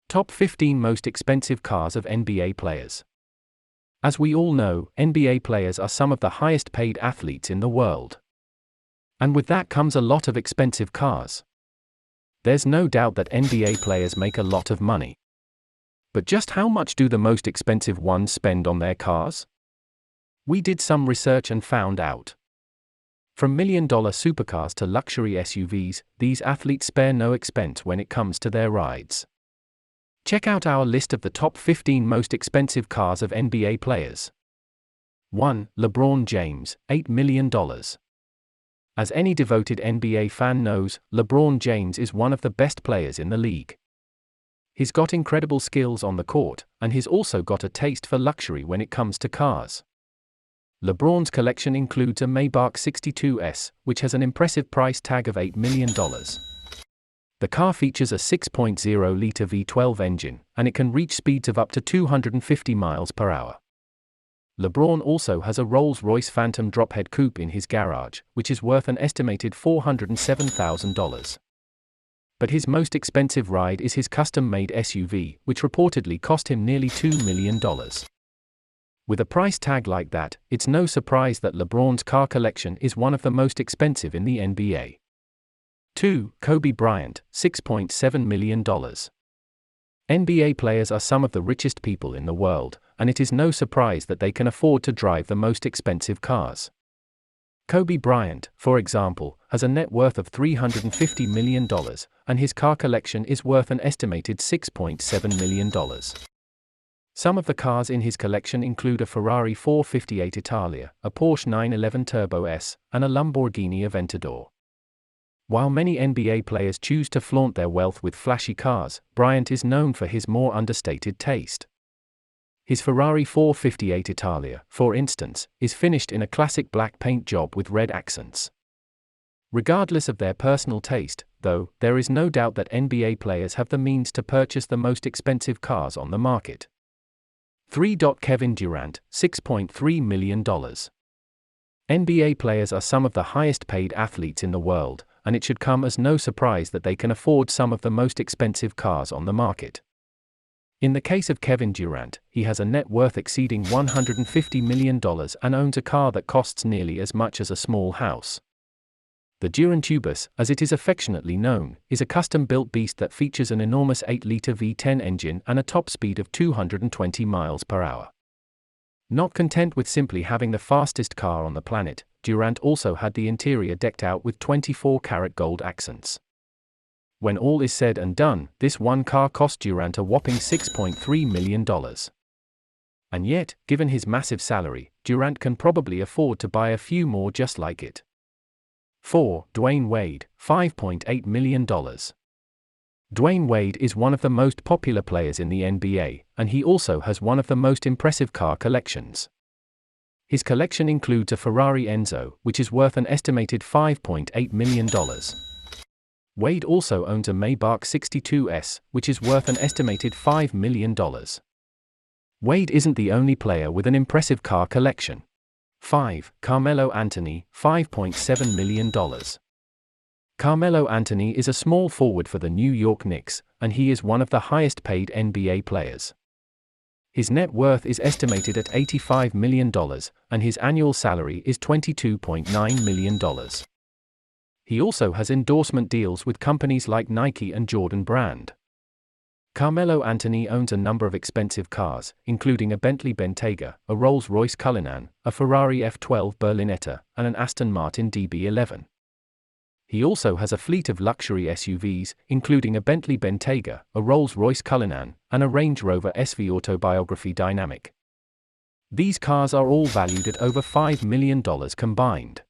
Top 15 Most Expensive Cars of NBA Players. As we all know, NBA players are some of the highest paid athletes in the world. And with that comes a lot of expensive cars. There's no doubt that NBA players make a lot of money. But just how much do the most expensive ones spend on their cars? We did some research and found out. From million-dollar supercars to luxury SUVs, these athletes spare no expense when it comes to their rides. Check out our list of the top 15 most expensive cars of NBA players. 1. LeBron James, $8 million. As any devoted NBA fan knows, LeBron James is one of the best players in the league. He's got incredible skills on the court, and he's also got a taste for luxury when it comes to cars. LeBron's collection includes a Maybach 62S, which has an impressive price tag of $8 million. The car features a 6.0-liter V12 engine, and it can reach speeds of up to 250 miles per hour. LeBron also has a Rolls-Royce Phantom drophead coupe in his garage, which is worth an estimated $407,000. But his most expensive ride is his custom-made SUV, which reportedly cost him nearly $2 million. With a price tag like that, it's no surprise that LeBron's car collection is one of the most expensive in the NBA. 2. Kobe Bryant, $6.7 million. NBA players are some of the richest people in the world, and it is no surprise that they can afford to drive the most expensive cars. Kobe Bryant, for example, has a net worth of $350 million, and his car collection is worth an estimated $6.7 million. Some of the cars in his collection include a Ferrari 458 Italia, a Porsche 911 Turbo S, and a Lamborghini Aventador. While many NBA players choose to flaunt their wealth with flashy cars, Bryant is known for his more understated taste. His Ferrari 458 Italia, for instance, is finished in a classic black paint job with red accents. Regardless of their personal taste, though, there is no doubt that NBA players have the means to purchase the most expensive cars on the market. 3. Kevin Durant, $6.3 million. NBA players are some of the highest paid athletes in the world, and it should come as no surprise that they can afford some of the most expensive cars on the market. In the case of Kevin Durant, he has a net worth exceeding $150 million and owns a car that costs nearly as much as a small house. The Durantubus, as it is affectionately known, is a custom-built beast that features an enormous 8-liter V10 engine and a top speed of 220 miles per hour. Not content with simply having the fastest car on the planet, Durant also had the interior decked out with 24-karat gold accents. When all is said and done, this one car cost Durant a whopping $6.3 million. And yet, given his massive salary, Durant can probably afford to buy a few more just like it. 4. Dwyane Wade, $5.8 million. Dwyane Wade is one of the most popular players in the NBA, and he also has one of the most impressive car collections. His collection includes a Ferrari Enzo, which is worth an estimated $5.8 million. Wade also owns a Maybach 62S, which is worth an estimated $5 million. Wade isn't the only player with an impressive car collection. 5. Carmelo Anthony, $5.7 million. Carmelo Anthony is a small forward for the New York Knicks, and he is one of the highest paid NBA players. His net worth is estimated at $85 million, and his annual salary is $22.9 million. He also has endorsement deals with companies like Nike and Jordan Brand. Carmelo Anthony owns a number of expensive cars, including a Bentley Bentayga, a Rolls-Royce Cullinan, a Ferrari F12 Berlinetta, and an Aston Martin DB11. He also has a fleet of luxury SUVs, including a Bentley Bentayga, a Rolls-Royce Cullinan, and a Range Rover SV Autobiography Dynamic. These cars are all valued at over $5 million combined.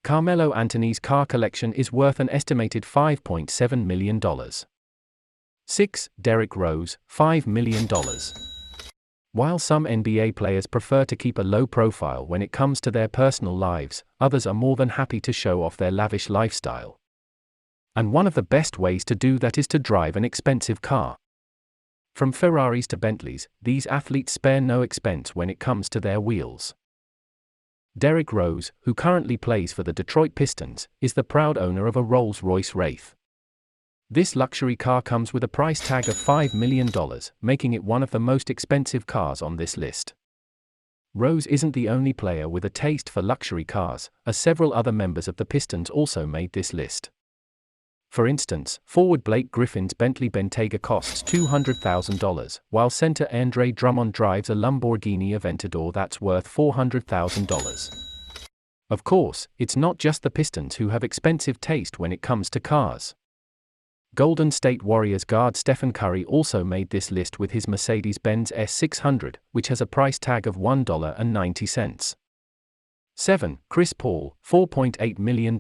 Carmelo Anthony's car collection is worth an estimated $5.7 million. 6. Derrick Rose, $5 million. While some NBA players prefer to keep a low profile when it comes to their personal lives, others are more than happy to show off their lavish lifestyle. And one of the best ways to do that is to drive an expensive car. From Ferraris to Bentleys, these athletes spare no expense when it comes to their wheels. Derrick Rose, who currently plays for the Detroit Pistons, is the proud owner of a Rolls-Royce Wraith. This luxury car comes with a price tag of $5 million, making it one of the most expensive cars on this list. Rose isn't the only player with a taste for luxury cars, as several other members of the Pistons also made this list. For instance, forward Blake Griffin's Bentley Bentayga costs $200,000, while center Andre Drummond drives a Lamborghini Aventador that's worth $400,000. Of course, it's not just the Pistons who have expensive taste when it comes to cars. Golden State Warriors guard Stephen Curry also made this list with his Mercedes-Benz S600, which has a price tag of $1.90. 7. Chris Paul, $4.8 million.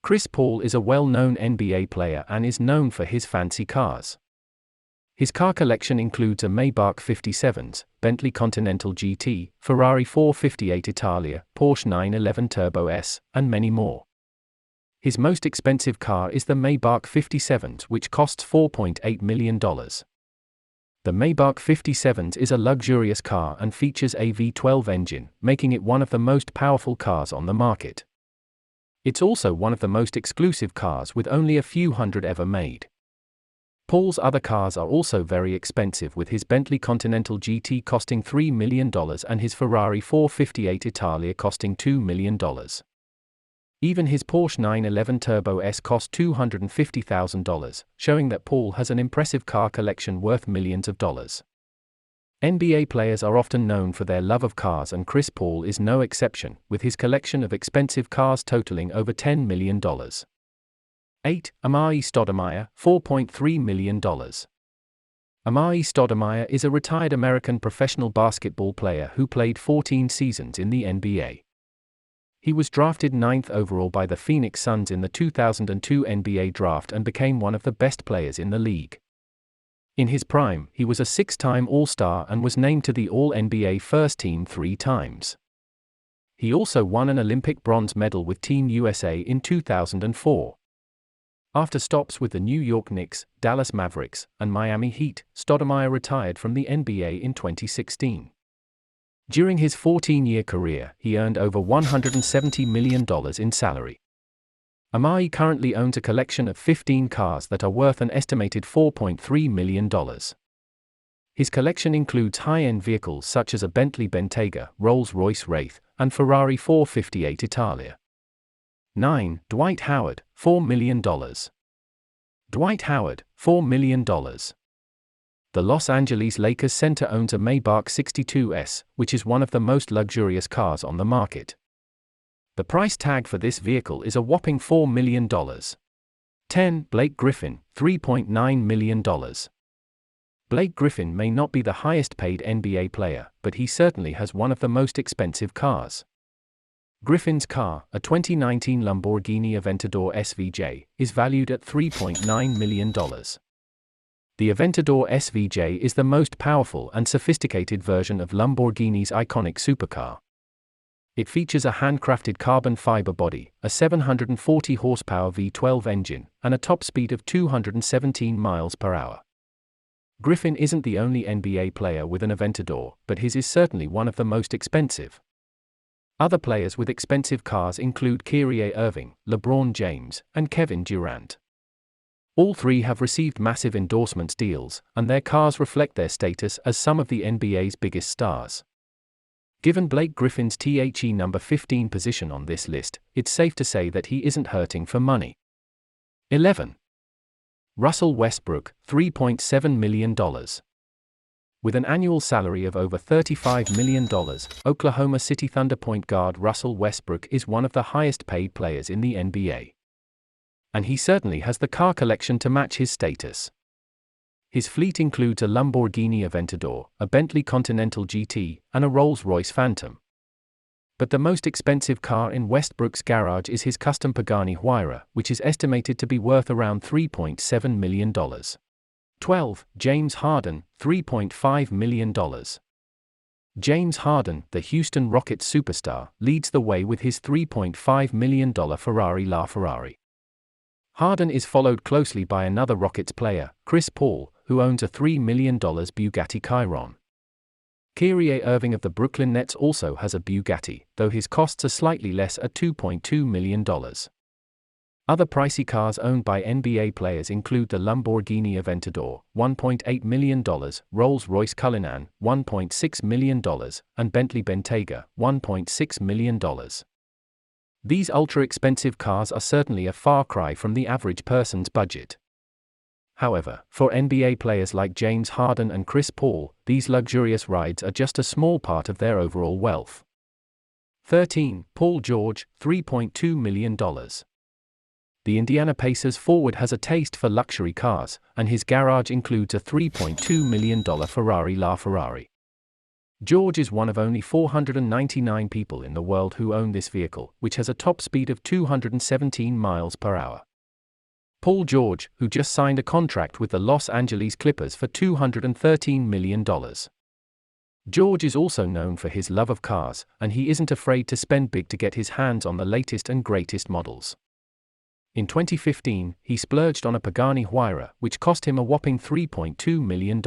Chris Paul is a well-known NBA player and is known for his fancy cars. His car collection includes a Maybach 57s, Bentley Continental GT, Ferrari 458 Italia, Porsche 911 Turbo S, and many more. His most expensive car is the Maybach 57s, which costs $4.8 million. The Maybach 57s is a luxurious car and features a V12 engine, making it one of the most powerful cars on the market. It's also one of the most exclusive cars, with only a few hundred ever made. Paul's other cars are also very expensive, with his Bentley Continental GT costing $3 million and his Ferrari 458 Italia costing $2 million. Even his Porsche 911 Turbo S cost $250,000, showing that Paul has an impressive car collection worth millions of dollars. NBA players are often known for their love of cars, and Chris Paul is no exception, with his collection of expensive cars totaling over $10 million. 8. Amar'e Stoudemire, $4.3 million. Amar'e Stoudemire is a retired American professional basketball player who played 14 seasons in the NBA. He was drafted 9th overall by the Phoenix Suns in the 2002 NBA draft and became one of the best players in the league. In his prime, he was a 6-time All-Star and was named to the All-NBA First Team 3 times. He also won an Olympic bronze medal with Team USA in 2004. After stops with the New York Knicks, Dallas Mavericks, and Miami Heat, Stoudemire retired from the NBA in 2016. During his 14-year career, he earned over $170 million in salary. Amar'e currently owns a collection of 15 cars that are worth an estimated $4.3 million. His collection includes high-end vehicles such as a Bentley Bentayga, Rolls-Royce Wraith, and Ferrari 458 Italia. 9. Dwight Howard, $4 million. Dwight Howard, $4 million. The Los Angeles Lakers center owns a Maybach 62S, which is one of the most luxurious cars on the market. The price tag for this vehicle is a whopping $4 million. 10. Blake Griffin, $3.9 million. Blake Griffin may not be the highest-paid NBA player, but he certainly has one of the most expensive cars. Griffin's car, a 2019 Lamborghini Aventador SVJ, is valued at $3.9 million. The Aventador SVJ is the most powerful and sophisticated version of Lamborghini's iconic supercar. It features a handcrafted carbon fiber body, a 740 horsepower V12 engine, and a top speed of 217 miles per hour. Griffin isn't the only NBA player with an Aventador, but his is certainly one of the most expensive. Other players with expensive cars include Kyrie Irving, LeBron James, and Kevin Durant. All three have received massive endorsement deals, and their cars reflect their status as some of the NBA's biggest stars. Given Blake Griffin's number 15 position on this list, it's safe to say that he isn't hurting for money. 11. Russell Westbrook, $3.7 million. With an annual salary of over $35 million, Oklahoma City Thunder point guard Russell Westbrook is one of the highest-paid players in the NBA. And he certainly has the car collection to match his status. His fleet includes a Lamborghini Aventador, a Bentley Continental GT, and a Rolls-Royce Phantom. But the most expensive car in Westbrook's garage is his custom Pagani Huayra, which is estimated to be worth around $3.7 million. 12. James Harden, $3.5 million. James Harden, the Houston Rockets superstar, leads the way with his $3.5 million Ferrari LaFerrari. Harden is followed closely by another Rockets player, Chris Paul, who owns a $3 million Bugatti Chiron. Kyrie Irving of the Brooklyn Nets also has a Bugatti, though his costs are slightly less at $2.2 million. Other pricey cars owned by NBA players include the Lamborghini Aventador, $1.8 million, Rolls-Royce Cullinan, $1.6 million, and Bentley Bentayga, $1.6 million. These ultra-expensive cars are certainly a far cry from the average person's budget. However, for NBA players like James Harden and Chris Paul, these luxurious rides are just a small part of their overall wealth. 13. Paul George, $3.2 million. The Indiana Pacers forward has a taste for luxury cars, and his garage includes a $3.2 million Ferrari LaFerrari. George is one of only 499 people in the world who own this vehicle, which has a top speed of 217 miles per hour. Paul George, who just signed a contract with the Los Angeles Clippers for $213 million. George is also known for his love of cars, and he isn't afraid to spend big to get his hands on the latest and greatest models. In 2015, he splurged on a Pagani Huayra, which cost him a whopping $3.2 million.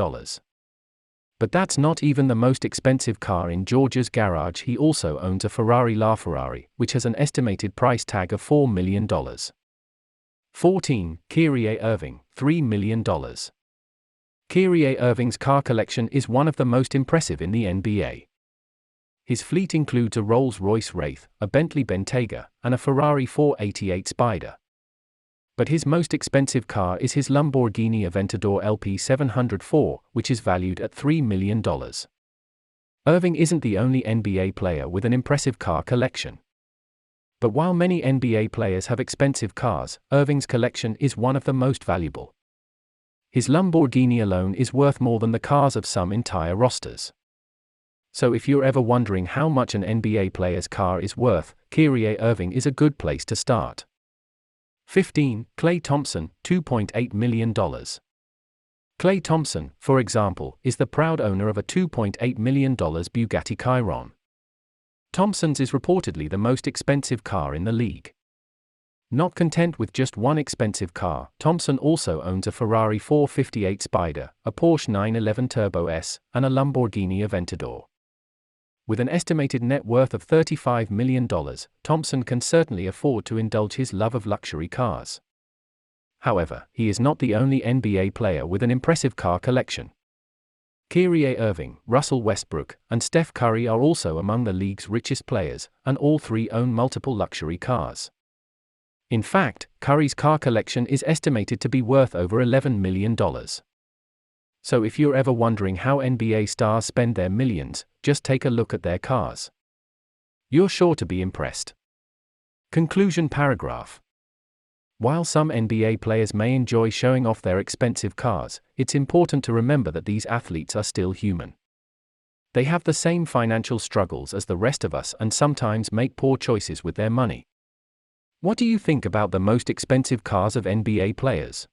But that's not even the most expensive car in George's garage. He also owns a Ferrari LaFerrari, which has an estimated price tag of $4 million. 14. Kyrie Irving, $3 million. Kyrie Irving's car collection is one of the most impressive in the NBA. His fleet includes a Rolls-Royce Wraith, a Bentley Bentayga, and a Ferrari 488 Spider. But his most expensive car is his Lamborghini Aventador LP704, which is valued at $3 million. Irving isn't the only NBA player with an impressive car collection. But while many NBA players have expensive cars, Irving's collection is one of the most valuable. His Lamborghini alone is worth more than the cars of some entire rosters. So if you're ever wondering how much an NBA player's car is worth, Kyrie Irving is a good place to start. 15. Klay Thompson, $2.8 million. Klay Thompson, for example, is the proud owner of a $2.8 million Bugatti Chiron. Thompson's is reportedly the most expensive car in the league. Not content with just one expensive car, Thompson also owns a Ferrari 458 Spider, a Porsche 911 Turbo S, and a Lamborghini Aventador. With an estimated net worth of $35 million, Thompson can certainly afford to indulge his love of luxury cars. However, he is not the only NBA player with an impressive car collection. Kyrie Irving, Russell Westbrook, and Steph Curry are also among the league's richest players, and all three own multiple luxury cars. In fact, Curry's car collection is estimated to be worth over $11 million. So if you're ever wondering how NBA stars spend their millions, just take a look at their cars. You're sure to be impressed. Conclusion paragraph. While some NBA players may enjoy showing off their expensive cars, it's important to remember that these athletes are still human. They have the same financial struggles as the rest of us and sometimes make poor choices with their money. What do you think about the most expensive cars of NBA players?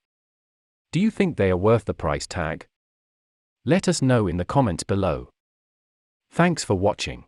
Do you think they are worth the price tag? Let us know in the comments below. Thanks for watching.